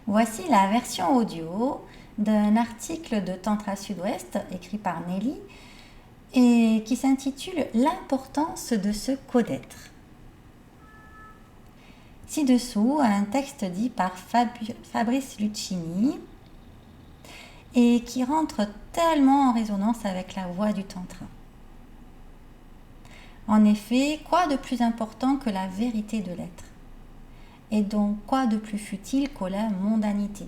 Voici la version audio d'un article de Tantra Sud-Ouest écrit par Nelly et qui s'intitule L'importance de se connaître. Ci-dessous, un texte dit par Fabrice Luchini et qui rentre tellement en résonance avec la voix du Tantra. En effet, quoi de plus important que la vérité de l'être? Et donc, quoi de plus futile que la mondanité?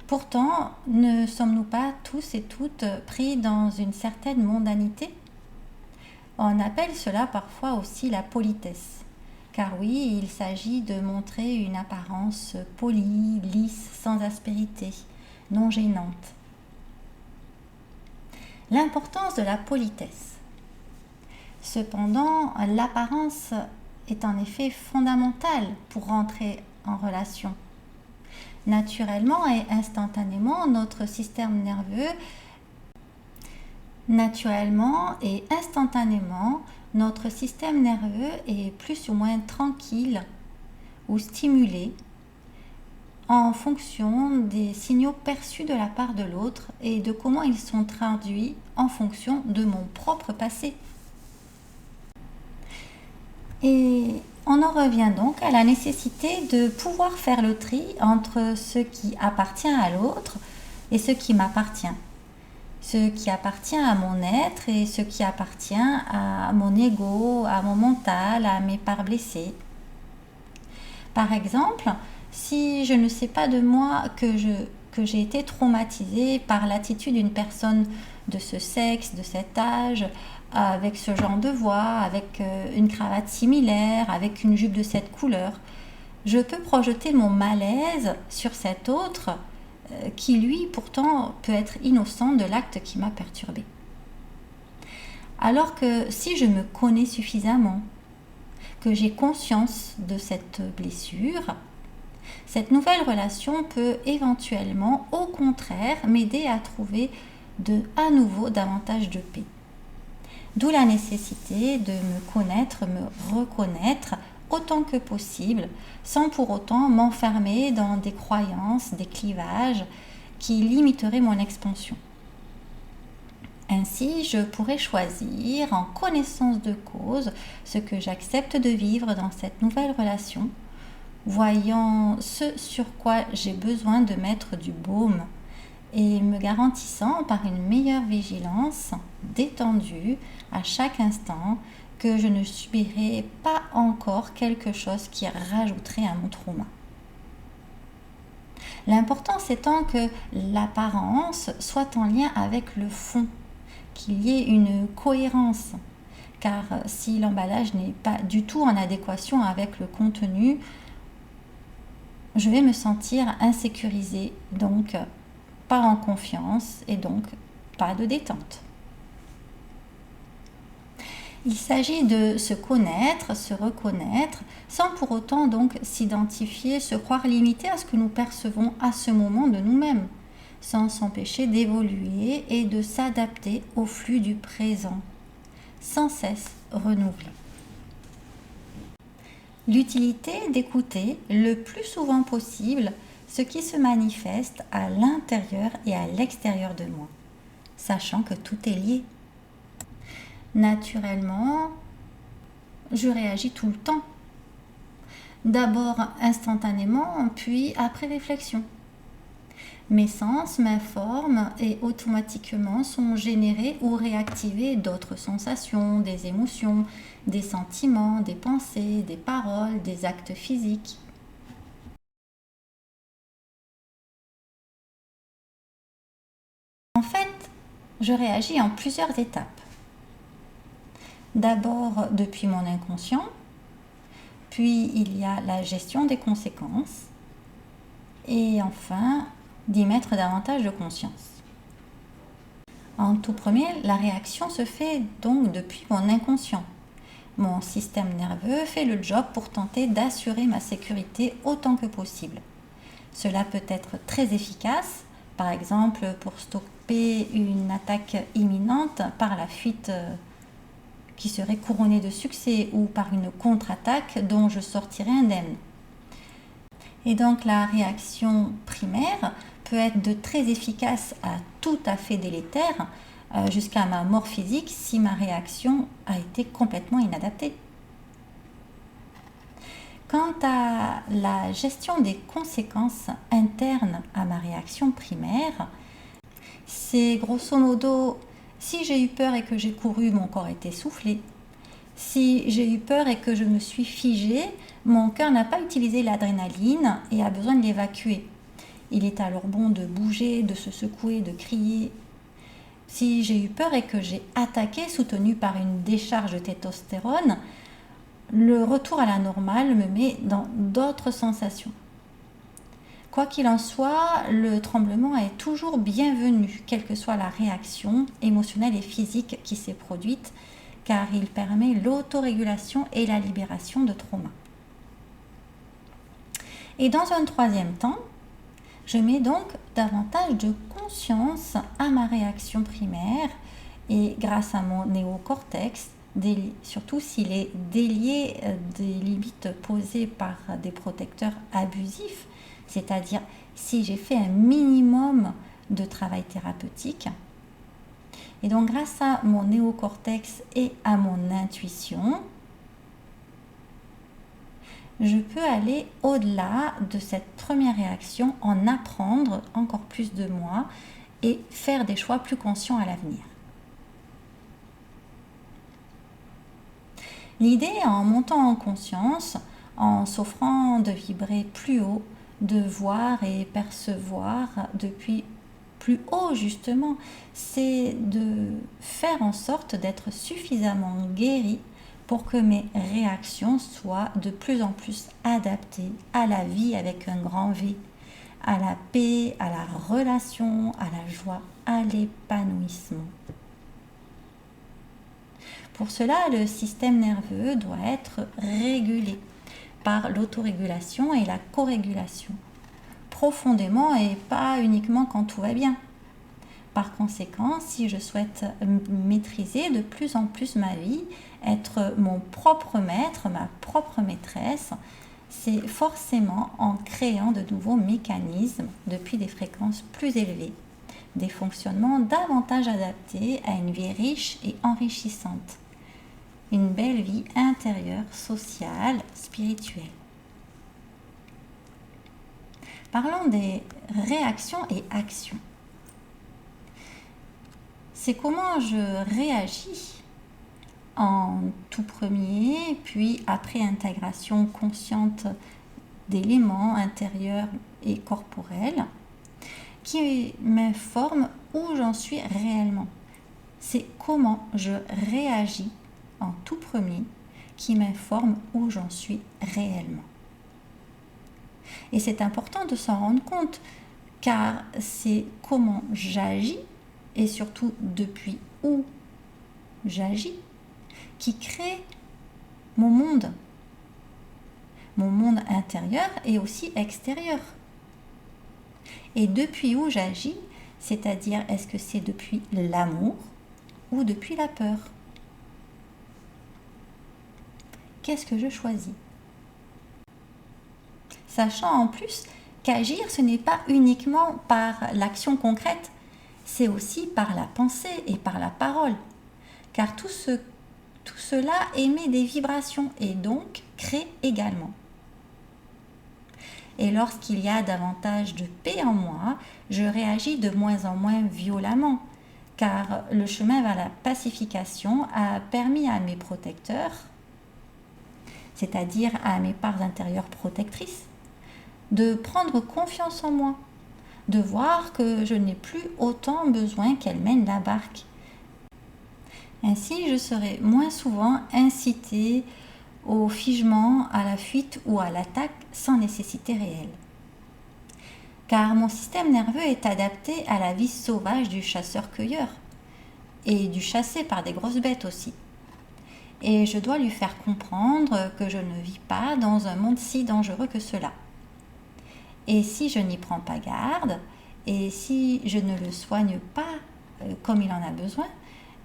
Pourtant, ne sommes-nous pas tous et toutes pris dans une certaine mondanité? On appelle cela parfois aussi la politesse. Car oui, il s'agit de montrer une apparence polie, lisse, sans aspérité, non gênante. L'importance de la politesse. Cependant, l'apparence est en effet fondamentale pour rentrer en relation. Naturellement et instantanément, notre système nerveux est plus ou moins tranquille ou stimulé en fonction des signaux perçus de la part de l'autre et de comment ils sont traduits en fonction de mon propre passé. Et on en revient donc à la nécessité de pouvoir faire le tri entre ce qui appartient à l'autre et ce qui m'appartient. Ce qui appartient à mon être et ce qui appartient à mon ego, à mon mental, à mes parts blessées. Par exemple, si je ne sais pas de moi que j'ai été traumatisée par l'attitude d'une personne de ce sexe, de cet âge, avec ce genre de voix, avec une cravate similaire, avec une jupe de cette couleur, je peux projeter mon malaise sur cet autre qui lui pourtant peut être innocent de l'acte qui m'a perturbé. Alors que si je me connais suffisamment, que j'ai conscience de cette blessure, cette nouvelle relation peut éventuellement, au contraire, m'aider à trouver à nouveau davantage de paix. D'où la nécessité de me connaître, me reconnaître autant que possible, sans pour autant m'enfermer dans des croyances, des clivages qui limiteraient mon expansion. Ainsi, je pourrais choisir, en connaissance de cause, ce que j'accepte de vivre dans cette nouvelle relation, voyant ce sur quoi j'ai besoin de mettre du baume et me garantissant par une meilleure vigilance détendue à chaque instant que je ne subirai pas encore quelque chose qui rajouterait à mon trauma. L'importance étant que l'apparence soit en lien avec le fond, qu'il y ait une cohérence, car si l'emballage n'est pas du tout en adéquation avec le contenu, je vais me sentir insécurisée, donc pas en confiance et donc pas de détente. Il s'agit de se connaître, se reconnaître, sans pour autant donc s'identifier, se croire limité à ce que nous percevons à ce moment de nous-mêmes, sans s'empêcher d'évoluer et de s'adapter au flux du présent, sans cesse renouvelé. L'utilité d'écouter le plus souvent possible ce qui se manifeste à l'intérieur et à l'extérieur de moi, sachant que tout est lié. Naturellement, je réagis tout le temps. D'abord instantanément, puis après réflexion. Mes sens m'informent et automatiquement sont générés ou réactivés d'autres sensations, des émotions, des sentiments, des pensées, des paroles, des actes physiques. En fait, je réagis en plusieurs étapes. D'abord depuis mon inconscient, puis il y a la gestion des conséquences, et enfin d'y mettre davantage de conscience. En tout premier, la réaction se fait donc depuis mon inconscient. Mon système nerveux fait le job pour tenter d'assurer ma sécurité autant que possible. Cela peut être très efficace, par exemple pour stopper une attaque imminente par la fuite qui serait couronnée de succès ou par une contre-attaque dont je sortirais indemne. Et donc la réaction primaire peut être de très efficace à tout à fait délétère, jusqu'à ma mort physique si ma réaction a été complètement inadaptée. Quant à la gestion des conséquences internes à ma réaction primaire, c'est grosso modo, si j'ai eu peur et que j'ai couru, mon corps était essoufflé. Si j'ai eu peur et que je me suis figée, mon cœur n'a pas utilisé l'adrénaline et a besoin de l'évacuer. Il est alors bon de bouger, de se secouer, de crier. Si j'ai eu peur et que j'ai attaqué, soutenu par une décharge de testostérone, le retour à la normale me met dans d'autres sensations. Quoi qu'il en soit, le tremblement est toujours bienvenu, quelle que soit la réaction émotionnelle et physique qui s'est produite, car il permet l'autorégulation et la libération de traumas. Et dans un troisième temps, je mets donc davantage de conscience à ma réaction primaire et grâce à mon néocortex, surtout s'il est délié des limites posées par des protecteurs abusifs, c'est-à-dire si j'ai fait un minimum de travail thérapeutique. Et donc grâce à mon néocortex et à mon intuition, je peux aller au-delà de cette première réaction, en apprendre encore plus de moi et faire des choix plus conscients à l'avenir. L'idée est en montant en conscience, en s'offrant de vibrer plus haut, de voir et percevoir depuis plus haut justement, c'est de faire en sorte d'être suffisamment guéri pour que mes réactions soient de plus en plus adaptées à la vie avec un grand V, à la paix, à la relation, à la joie, à l'épanouissement. Pour cela, le système nerveux doit être régulé par l'autorégulation et la corégulation, profondément et pas uniquement quand tout va bien. Par conséquent, si je souhaite maîtriser de plus en plus ma vie, être mon propre maître, ma propre maîtresse, c'est forcément en créant de nouveaux mécanismes depuis des fréquences plus élevées, des fonctionnements davantage adaptés à une vie riche et enrichissante, une belle vie intérieure, sociale, spirituelle. Parlons des réactions et actions. C'est comment je réagis en tout premier, puis après intégration consciente d'éléments intérieurs et corporels qui m'informent où j'en suis réellement. C'est comment je réagis en tout premier qui m'informe où j'en suis réellement. Et c'est important de s'en rendre compte, car c'est comment j'agis et surtout depuis où j'agis qui crée mon monde intérieur et aussi extérieur. Et depuis où j'agis, c'est-à-dire est-ce que c'est depuis l'amour ou depuis la peur? Qu'est-ce que je choisis? Sachant en plus qu'agir, ce n'est pas uniquement par l'action concrète, c'est aussi par la pensée et par la parole. Car tout cela émet des vibrations et donc crée également. Et lorsqu'il y a davantage de paix en moi, je réagis de moins en moins violemment, car le chemin vers la pacification a permis à mes protecteurs, c'est-à-dire à mes parts intérieures protectrices, de prendre confiance en moi, de voir que je n'ai plus autant besoin qu'elles mènent la barque. Ainsi, je serai moins souvent incitée au figement, à la fuite ou à l'attaque sans nécessité réelle. Car mon système nerveux est adapté à la vie sauvage du chasseur-cueilleur et du chassé par des grosses bêtes aussi. Et je dois lui faire comprendre que je ne vis pas dans un monde si dangereux que cela. Et si je n'y prends pas garde, et si je ne le soigne pas comme il en a besoin,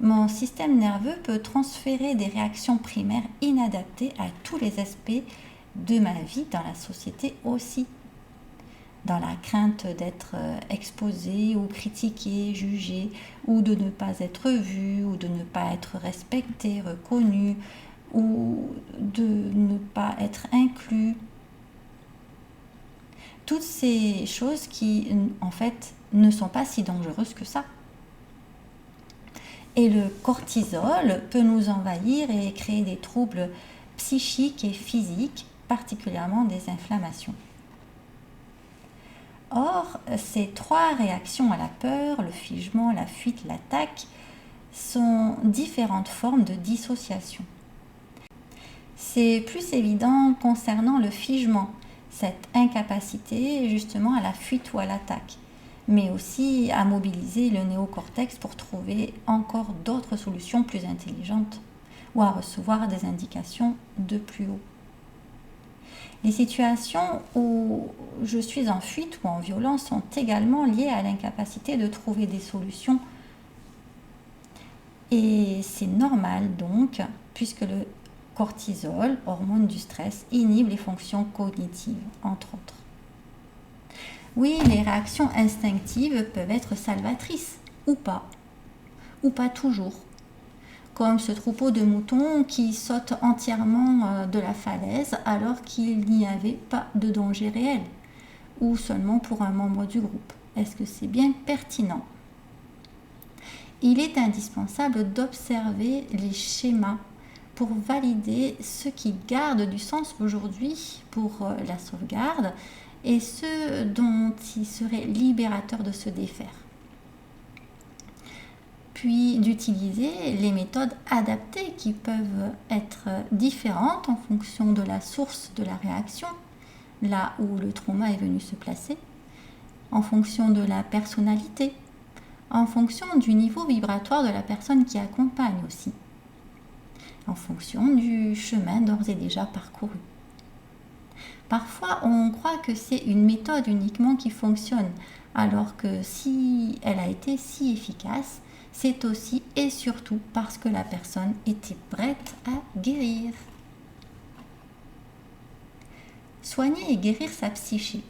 mon système nerveux peut transférer des réactions primaires inadaptées à tous les aspects de ma vie dans la société aussi. dans la crainte d'être exposé ou critiqué, jugé, ou de ne pas être vu, ou de ne pas être respecté, reconnu, ou de ne pas être inclus. Toutes ces choses qui, en fait, ne sont pas si dangereuses que ça. Et le cortisol peut nous envahir et créer des troubles psychiques et physiques, particulièrement des inflammations. Or, ces trois réactions à la peur, le figement, la fuite, l'attaque, sont différentes formes de dissociation. C'est plus évident concernant le figement, cette incapacité justement à la fuite ou à l'attaque, mais aussi à mobiliser le néocortex pour trouver encore d'autres solutions plus intelligentes ou à recevoir des indications de plus haut. Les situations où je suis en fuite ou en violence sont également liées à l'incapacité de trouver des solutions. Et c'est normal donc, puisque le cortisol, hormone du stress, inhibe les fonctions cognitives, entre autres. Oui, les réactions instinctives peuvent être salvatrices, ou pas toujours. Comme ce troupeau de moutons qui saute entièrement de la falaise alors qu'il n'y avait pas de danger réel, ou seulement pour un membre du groupe. Est-ce que c'est bien pertinent ? Il est indispensable d'observer les schémas pour valider ce qui garde du sens aujourd'hui pour la sauvegarde et ce dont il serait libérateur de se défaire. Puis d'utiliser les méthodes adaptées qui peuvent être différentes en fonction de la source de la réaction, là où le trauma est venu se placer, en fonction de la personnalité, en fonction du niveau vibratoire de la personne qui accompagne aussi, en fonction du chemin d'ores et déjà parcouru. Parfois, on croit que c'est une méthode uniquement qui fonctionne, alors que si elle a été si efficace, c'est aussi et surtout parce que la personne était prête à guérir. Soigner et guérir sa psyché.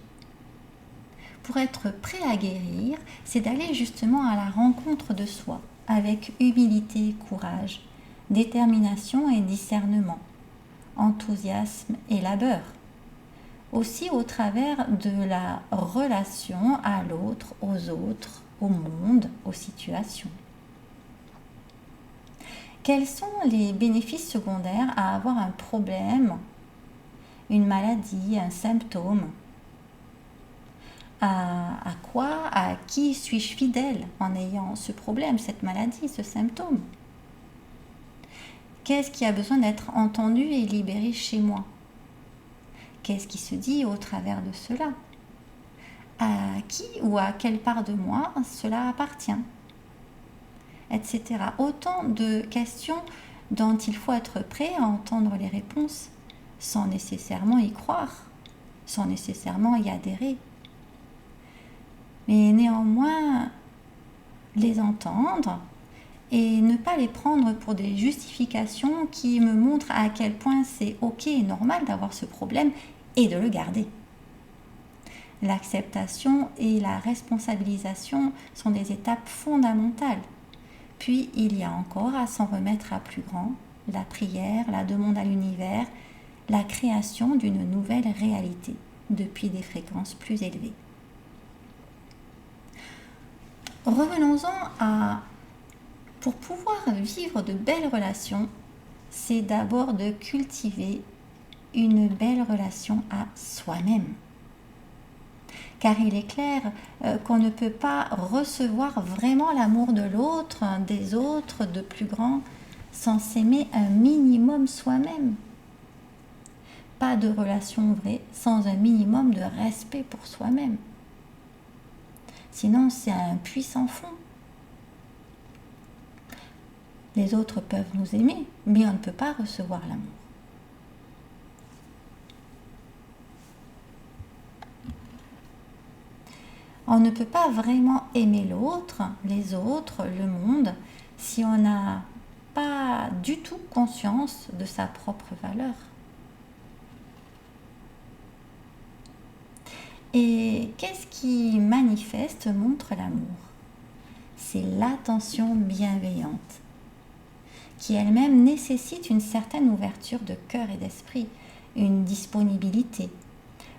Pour être prêt à guérir, c'est d'aller justement à la rencontre de soi, avec humilité, courage, détermination et discernement, enthousiasme et labeur. Aussi au travers de la relation à l'autre, aux autres, au monde, aux situations. Quels sont les bénéfices secondaires à avoir un problème, une maladie, un symptôme ? À quoi, à qui suis-je fidèle en ayant ce problème, cette maladie, ce symptôme ? Qu'est-ce qui a besoin d'être entendu et libéré chez moi ? Qu'est-ce qui se dit au travers de cela ? À qui ou à quelle part de moi cela appartient ? Etc. Autant de questions dont il faut être prêt à entendre les réponses sans nécessairement y croire, sans nécessairement y adhérer. Mais néanmoins, les entendre et ne pas les prendre pour des justifications qui me montrent à quel point c'est ok et normal d'avoir ce problème et de le garder. L'acceptation et la responsabilisation sont des étapes fondamentales. Puis il y a encore à s'en remettre à plus grand, la prière, la demande à l'univers, la création d'une nouvelle réalité depuis des fréquences plus élevées. Revenons-en à, pour pouvoir vivre de belles relations, c'est d'abord de cultiver une belle relation à soi-même. Car il est clair qu'on ne peut pas recevoir vraiment l'amour de l'autre, des autres, de plus grand, sans s'aimer un minimum soi-même. Pas de relation vraie sans un minimum de respect pour soi-même. Sinon, c'est un puits sans fond. Les autres peuvent nous aimer, mais on ne peut pas recevoir l'amour. On ne peut pas vraiment aimer l'autre, les autres, le monde, si on n'a pas du tout conscience de sa propre valeur. Et qu'est-ce qui manifeste, montre l'amour? C'est l'attention bienveillante, qui elle-même nécessite une certaine ouverture de cœur et d'esprit, une disponibilité,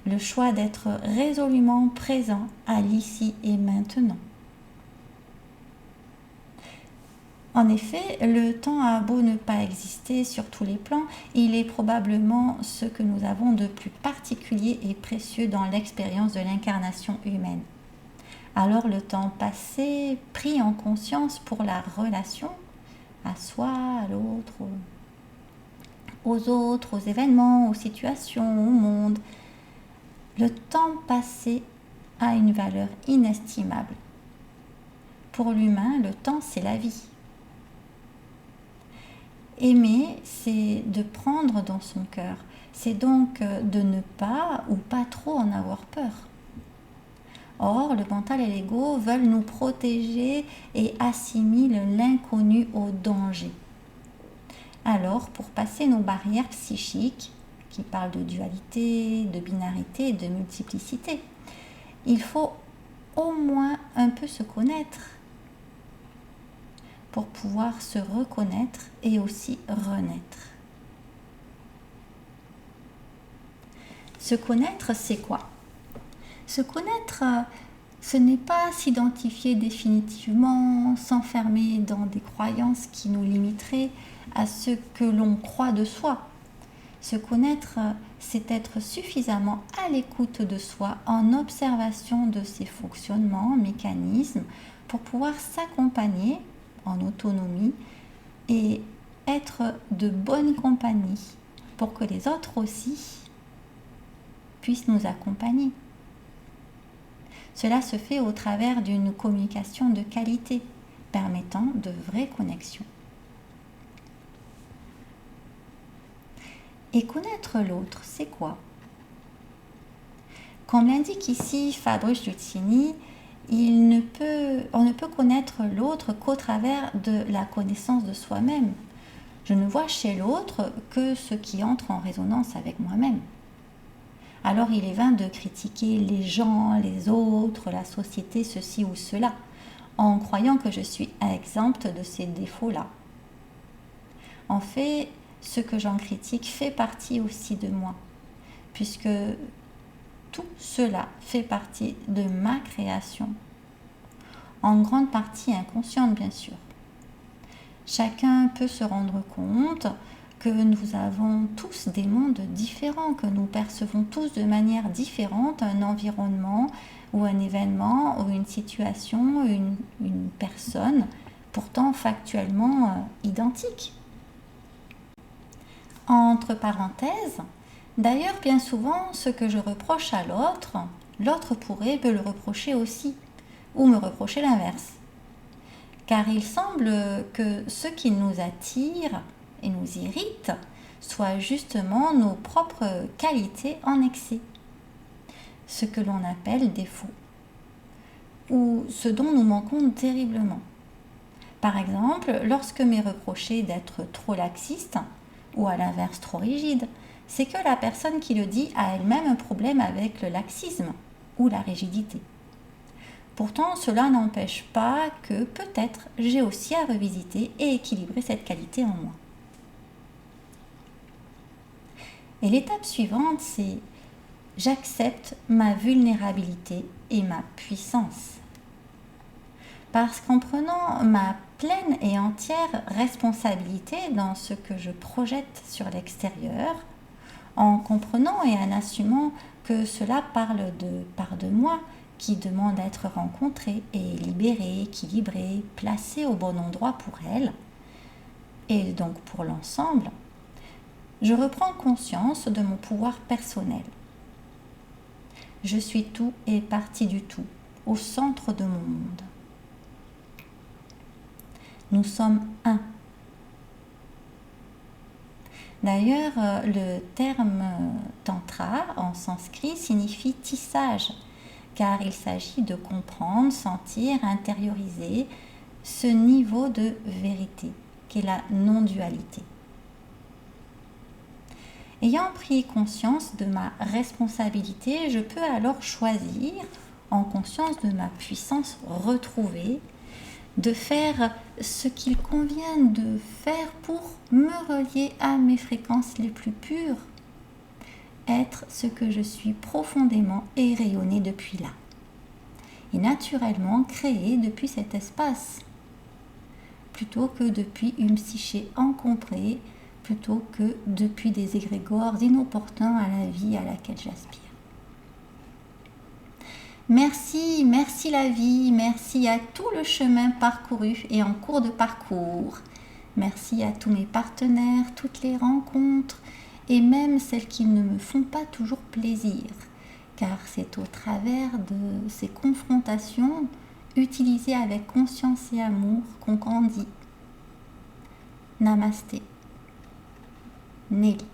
le choix d'être résolument présent à l'ici et maintenant. En effet, le temps a beau ne pas exister sur tous les plans, il est probablement ce que nous avons de plus particulier et précieux dans l'expérience de l'incarnation humaine. Alors le temps passé, pris en conscience pour la relation à soi, à l'autre, aux autres, aux événements, aux situations, au monde, le temps passé a une valeur inestimable. Pour l'humain, le temps, c'est la vie. Aimer, c'est de prendre dans son cœur. C'est donc de ne pas ou pas trop en avoir peur. Or, le mental et l'ego veulent nous protéger et assimilent l'inconnu au danger. Alors, pour passer nos barrières psychiques, qui parlent de dualité, de binarité et de multiplicité, il faut au moins un peu se connaître pour pouvoir se reconnaître et aussi renaître. Se connaître, c'est quoi? Se connaître, ce n'est pas s'identifier définitivement, s'enfermer dans des croyances qui nous limiteraient à ce que l'on croit de soi. Se connaître, c'est être suffisamment à l'écoute de soi, en observation de ses fonctionnements, mécanismes, pour pouvoir s'accompagner en autonomie et être de bonne compagnie pour que les autres aussi puissent nous accompagner. Cela se fait au travers d'une communication de qualité permettant de vraies connexions. Et connaître l'autre, c'est quoi? Comme l'indique ici Fabrice Luciani, on ne peut connaître l'autre qu'au travers de la connaissance de soi-même. Je ne vois chez l'autre que ce qui entre en résonance avec moi-même. Alors il est vain de critiquer les gens, les autres, la société, ceci ou cela, en croyant que je suis exempte de ces défauts-là. En fait, ce que j'en critique fait partie aussi de moi, puisque tout cela fait partie de ma création, en grande partie inconsciente bien sûr. Chacun peut se rendre compte que nous avons tous des mondes différents, que nous percevons tous de manière différente un environnement ou un événement ou une situation, une personne, pourtant factuellement identique. Entre parenthèses, d'ailleurs bien souvent ce que je reproche à l'autre, l'autre pourrait me le reprocher aussi, ou me reprocher l'inverse. Car il semble que ce qui nous attire et nous irrite soit justement nos propres qualités en excès, ce que l'on appelle défaut, ou ce dont nous manquons terriblement. Par exemple, lorsque m'est reproché d'être trop laxiste, ou à l'inverse trop rigide, c'est que la personne qui le dit a elle-même un problème avec le laxisme ou la rigidité. Pourtant, cela n'empêche pas que peut-être j'ai aussi à revisiter et équilibrer cette qualité en moi. Et l'étape suivante, c'est j'accepte ma vulnérabilité et ma puissance. Parce qu'en prenant ma pleine et entière responsabilité dans ce que je projette sur l'extérieur, en comprenant et en assumant que cela parle de part de moi qui demande à être rencontrée et libérée, équilibrée, placée au bon endroit pour elle, et donc pour l'ensemble, je reprends conscience de mon pouvoir personnel. Je suis tout et partie du tout, au centre de mon monde. Nous sommes un. D'ailleurs, le terme tantra en sanskrit signifie tissage, car il s'agit de comprendre, sentir, intérioriser ce niveau de vérité, qui est la non-dualité. Ayant pris conscience de ma responsabilité, je peux alors choisir, en conscience de ma puissance retrouvée, de faire ce qu'il convient de faire pour me relier à mes fréquences les plus pures, être ce que je suis profondément et rayonner depuis là. Et naturellement créer depuis cet espace, plutôt que depuis une psyché encombrée, plutôt que depuis des égrégores inopportuns à la vie à laquelle j'aspire. Merci, merci la vie, merci à tout le chemin parcouru et en cours de parcours. Merci à tous mes partenaires, toutes les rencontres et même celles qui ne me font pas toujours plaisir, car c'est au travers de ces confrontations utilisées avec conscience et amour qu'on grandit. Namasté. Nelly.